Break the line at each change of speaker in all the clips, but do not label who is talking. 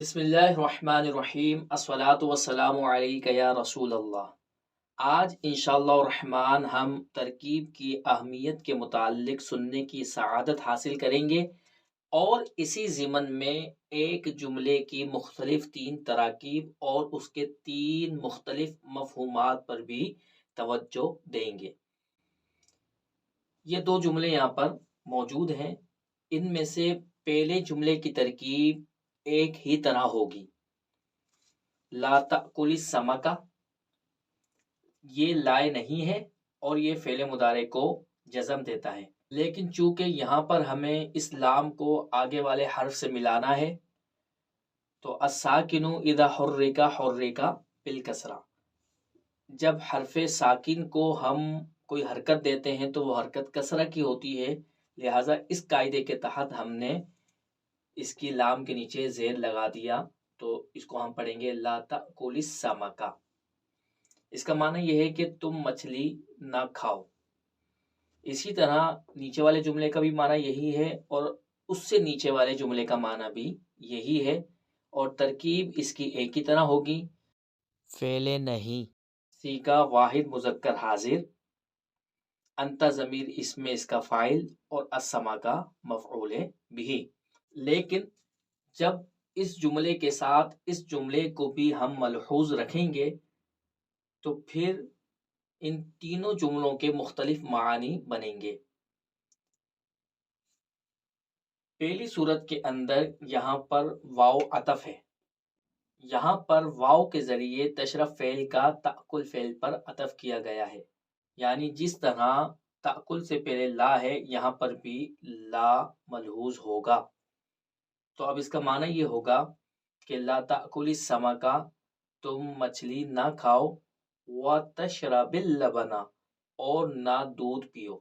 بسم اللہ الرحمن الرحیم الصلاۃ والسلام علیک یا رسول اللہ۔ آج انشاءاللہ الرحمن ہم ترکیب کی اہمیت کے متعلق سننے کی سعادت حاصل کریں گے اور اسی ضمن میں ایک جملے کی مختلف 3 تراکیب اور اس کے 3 مختلف مفہومات پر بھی توجہ دیں گے۔ یہ 2 جملے یہاں پر موجود ہیں۔ ان میں سے پہلے جملے کی ترکیب ایک ہی طرح ہوگی، لا تأکل السمک، یہ لائے نہیں ہے اور یہ فعل مضارع کو جزم دیتا ہے، لیکن چونکہ یہاں پر ہمیں اس لام کو آگے والے حرف سے ملانا ہے تو الساکن اذا حرک حرک بالکسرہ، جب حرف ساکن کو ہم کوئی حرکت دیتے ہیں تو وہ حرکت کسرہ کی ہوتی ہے، لہٰذا اس قاعدے کے تحت ہم نے اس کی لام کے نیچے زیر لگا دیا تو اس کو ہم پڑھیں گے لا تأکل السمک۔ اس کا معنی یہ ہے کہ تم مچھلی نہ کھاؤ۔ اسی طرح نیچے والے جملے کا بھی معنی یہی ہے اور اس سے نیچے والے جملے کا معنی بھی یہی ہے، اور ترکیب اس کی ایک ہی طرح ہوگی، فعل نہیں، سیغہ واحد مذکر حاضر، انت ضمیر اس میں اس کا فاعل اور السمک کا مفعول بھی۔ لیکن جب اس جملے کے ساتھ اس جملے کو بھی ہم ملحوظ رکھیں گے تو پھر ان تینوں جملوں کے مختلف معانی بنیں گے۔ پہلی صورت کے اندر یہاں پر واو عطف ہے، یہاں پر واو کے ذریعے تشرف فعل کا تأکل فعل پر عطف کیا گیا ہے، یعنی جس طرح تأکل سے پہلے لا ہے یہاں پر بھی لا ملحوظ ہوگا۔ تو اب اس کا معنی یہ ہوگا کہ لا تأکل السمک، تم مچھلی نہ کھاؤ، وتشرب اللبن، اور نہ دودھ پیو۔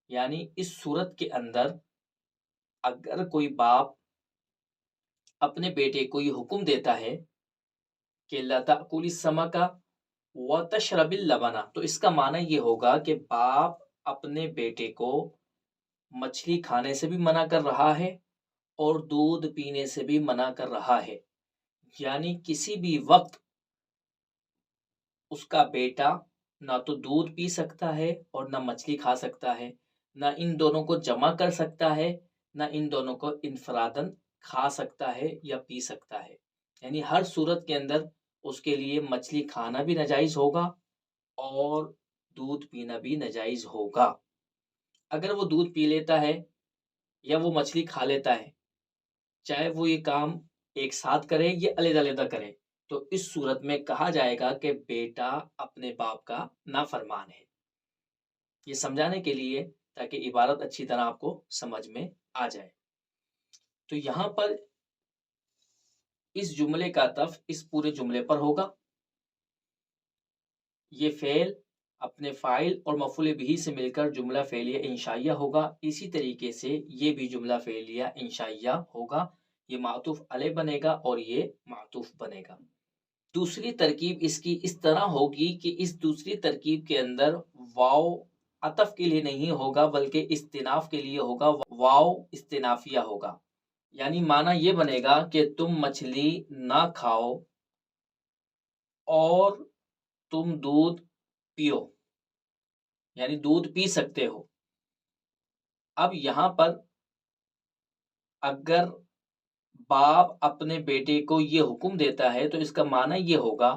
یعنی اس صورت کے اندر اگر کوئی باپ اپنے بیٹے کو یہ حکم دیتا ہے کہ لا تأکل السمک وتشرب اللبن، تو اس کا معنی یہ ہوگا کہ باپ اپنے بیٹے کو مچھلی کھانے سے بھی منع کر رہا ہے اور دودھ پینے سے بھی منع کر رہا ہے، یعنی کسی بھی وقت اس کا بیٹا نہ تو دودھ پی سکتا ہے اور نہ مچھلی کھا سکتا ہے، نہ ان دونوں کو جمع کر سکتا ہے، نہ ان دونوں کو انفراداً کھا سکتا ہے یا پی سکتا ہے، یعنی ہر صورت کے اندر اس کے لیے مچھلی کھانا بھی ناجائز ہوگا اور دودھ پینا بھی ناجائز ہوگا۔ اگر وہ دودھ پی لیتا ہے یا وہ مچھلی کھا لیتا ہے، چاہے وہ یہ کام ایک ساتھ کرے یا علیحدہ علیحدہ کرے، تو اس صورت میں کہا جائے گا کہ بیٹا اپنے باپ کا نافرمان ہے۔ یہ سمجھانے کے لیے تاکہ عبارت اچھی طرح آپ کو سمجھ میں آ جائے، تو یہاں پر اس جملے کا عطف اس پورے جملے پر ہوگا۔ یہ فعل اپنے فاعل اور مفعول بھی سے مل کر جملہ فعلیہ انشائیہ ہوگا، اسی طریقے سے یہ بھی جملہ فعلیہ انشائیہ ہوگا، یہ معطوف علیہ بنے گا اور یہ معطوف بنے گا۔ دوسری ترکیب اس کی اس طرح ہوگی کہ اس دوسری ترکیب کے اندر واو عطف کے لیے نہیں ہوگا بلکہ استناف کے لیے ہوگا، واو استنافیہ ہوگا، یعنی معنی یہ بنے گا کہ تم مچھلی نہ کھاؤ اور تم دودھ پیو، یعنی دودھ پی سکتے ہو۔ اب یہاں پر اگر باپ اپنے بیٹے کو یہ حکم دیتا ہے تو اس کا معنی یہ ہوگا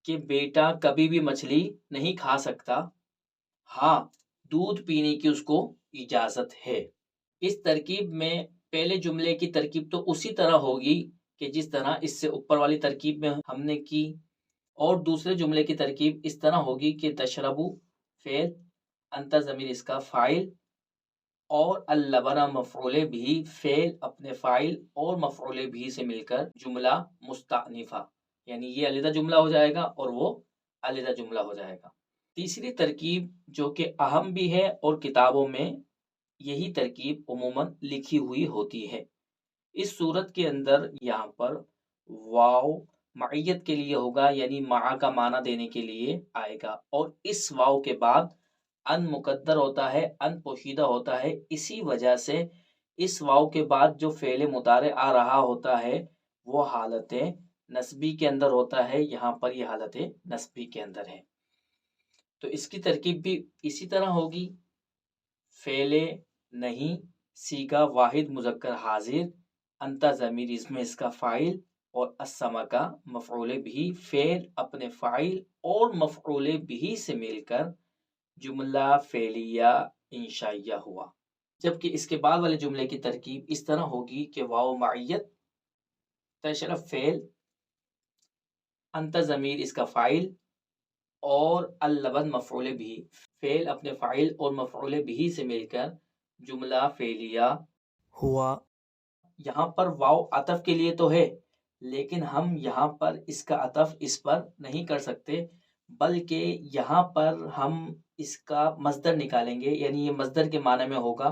کہ بیٹا کبھی بھی مچھلی نہیں کھا سکتا، ہاں دودھ پینے کی اس کو اجازت ہے۔ اس ترکیب میں پہلے جملے کی ترکیب تو اسی طرح ہوگی کہ جس طرح اس سے اوپر والی ترکیب میں ہم نے کی، اور دوسرے جملے کی ترکیب اس طرح ہوگی کہ تشربو فعل، انت ضمیر اس کا فاعل، اور اللبن مفعول بھی، فعل اپنے فاعل اور مفعول بھی سے مل کر جملہ مستأنفہ، یعنی یہ علیحدہ جملہ ہو جائے گا اور وہ علیحدہ جملہ ہو جائے گا۔ تیسری ترکیب جو کہ اہم بھی ہے اور کتابوں میں یہی ترکیب عموماً لکھی ہوئی ہوتی ہے، اس صورت کے اندر یہاں پر واو معیت کے لیے ہوگا، یعنی مع کا معنی دینے کے لیے آئے گا، اور اس واو کے بعد ان مقدر ہوتا ہے، ان پوشیدہ ہوتا ہے، اسی وجہ سے اس واو کے بعد جو فعل مضارع آ رہا ہوتا ہے وہ حالت نسبی کے اندر ہوتا ہے، یہاں پر یہ حالت نسبی کے اندر ہے۔ تو اس کی ترکیب بھی اسی طرح ہوگی، فعل نہیں، سیغہ واحد مذکر حاضر، انت ضمیر اس میں اس کا فاعل، اور السما کا مفعول بھی، فعل اپنے فاعل اور مفعول بھی سے مل کر جملہ فعلیہ انشائیہ ہوا۔ جبکہ اس کے بعد والے جملے کی ترکیب اس طرح ہوگی کہ واو معیت، تشرف فعل، انت ضمیر اس کا فاعل، اور اللبن مفعول بھی، فعل اپنے فاعل اور مفعول بھی سے مل کر جملہ فعلیہ ہوا۔ یہاں پر واو عطف کے لیے تو ہے، لیکن ہم یہاں پر اس کا عطف اس پر نہیں کر سکتے، بلکہ یہاں پر ہم اس کا مصدر نکالیں گے، یعنی یہ مصدر کے معنی میں ہوگا،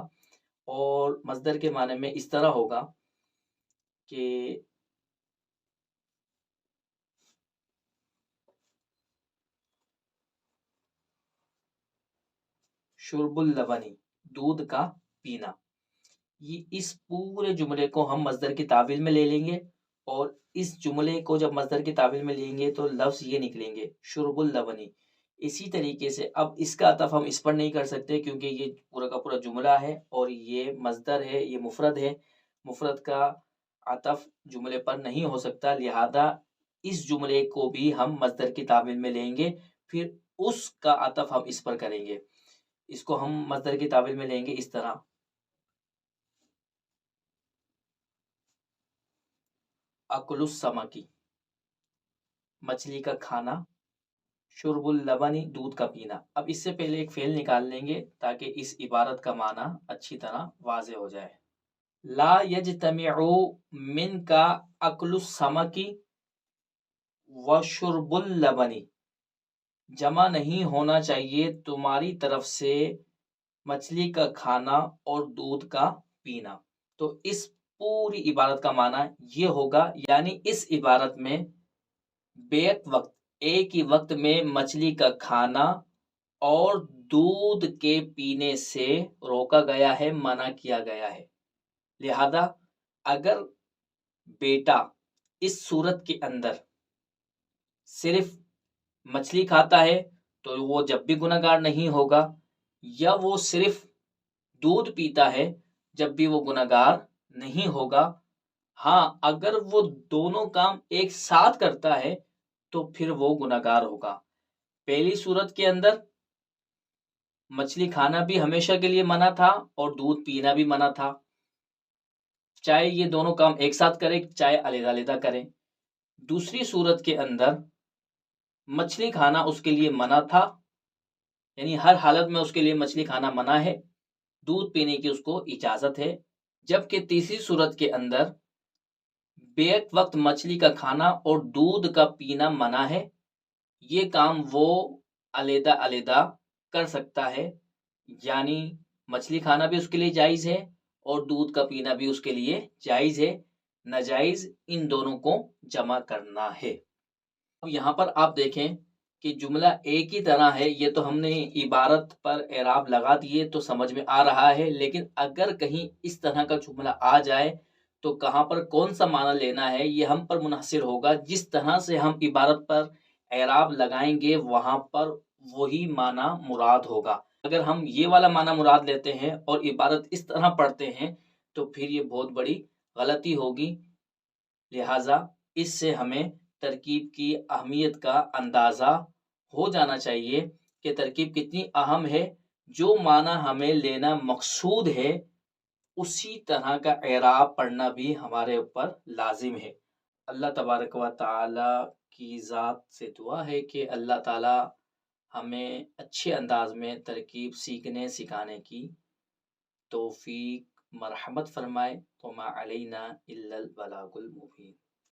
اور مصدر کے معنی میں اس طرح ہوگا کہ شرب اللبنی، دودھ کا پینا۔ یہ اس پورے جملے کو ہم مصدر کی تعویل میں لے لیں گے، اور اس جملے کو جب مصدر کی تعویل میں لیں گے تو لفظ یہ نکلیں گے شرب اللبنی۔ اسی طریقے سے اب اس کا عطف ہم اس پر نہیں کر سکتے، کیونکہ یہ پورا کا پورا جملہ ہے اور یہ مصدر ہے، یہ مفرد ہے، مفرد کا عطف جملے پر نہیں ہو سکتا، لہذا اس جملے کو بھی ہم مصدر کی تعویل میں لیں گے، پھر اس کا عطف ہم اس پر کریں گے۔ اس کو ہم مصدر کی تعویل میں لیں گے اس طرح، اکل السمکی، مچھلی کا کھانا، شرب اللبنی، دودھ کا پینا۔ اب اس سے پہلے ایک فعل نکال لیں گے تاکہ اس عبارت کا معنی اچھی طرح واضح ہو جائے۔ لا یجتمع من کا اکل السمکی و شرب اللبنی، جمع نہیں ہونا چاہیے تمہاری طرف سے مچھلی کا کھانا اور دودھ کا پینا۔ تو اس پوری عبارت کا معنی یہ ہوگا، یعنی اس عبارت میں بیک وقت، ایک ہی وقت میں مچھلی کا کھانا اور دودھ کے پینے سے روکا گیا ہے، منع کیا گیا ہے۔ لہذا اگر بیٹا اس صورت کے اندر صرف مچھلی کھاتا ہے تو وہ جب بھی گناہ گار نہیں ہوگا، یا وہ صرف دودھ پیتا ہے جب بھی وہ گناہ گار نہیں ہوگا۔ ہاں، اگر وہ دونوں کام ایک ساتھ کرتا ہے تو پھر وہ گناہ گار ہوگا۔ پہلی صورت کے اندر مچھلی کھانا بھی ہمیشہ کے لیے منع تھا اور دودھ پینا بھی منع تھا، چاہے یہ دونوں کام ایک ساتھ کرے چاہے علیحدہ علیحدہ کرے۔ دوسری صورت کے اندر مچھلی کھانا اس کے لیے منع تھا، یعنی ہر حالت میں اس کے لیے مچھلی کھانا منع ہے، دودھ پینے کی اس کو اجازت ہے۔ جبکہ تیسری صورت کے اندر بیک وقت مچھلی کا کھانا اور دودھ کا پینا منع ہے، یہ کام وہ علیحدہ علیحدہ کر سکتا ہے، یعنی مچھلی کھانا بھی اس کے لیے جائز ہے اور دودھ کا پینا بھی اس کے لیے جائز ہے، ناجائز ان دونوں کو جمع کرنا ہے۔ اب یہاں پر آپ دیکھیں کہ جملہ ایک ہی طرح ہے، یہ تو ہم نے عبارت پر اعراب لگا دیے تو سمجھ میں آ رہا ہے، لیکن اگر کہیں اس طرح کا جملہ آ جائے تو کہاں پر کون سا معنی لینا ہے یہ ہم پر منحصر ہوگا۔ جس طرح سے ہم عبارت پر اعراب لگائیں گے وہاں پر وہی معنی مراد ہوگا۔ اگر ہم یہ والا معنی مراد لیتے ہیں اور عبارت اس طرح پڑھتے ہیں تو پھر یہ بہت بڑی غلطی ہوگی، لہٰذا اس سے ہمیں ترکیب کی اہمیت کا اندازہ ہو جانا چاہیے کہ ترکیب کتنی اہم ہے۔ جو معنی ہمیں لینا مقصود ہے اسی طرح کا اعراب پڑھنا بھی ہمارے اوپر لازم ہے۔ اللہ تبارک و تعالی کی ذات سے دعا ہے کہ اللہ تعالی ہمیں اچھے انداز میں ترکیب سیکھنے سکھانے کی توفیق مرحمت فرمائے۔ وما علینا الا البلاغ المبین۔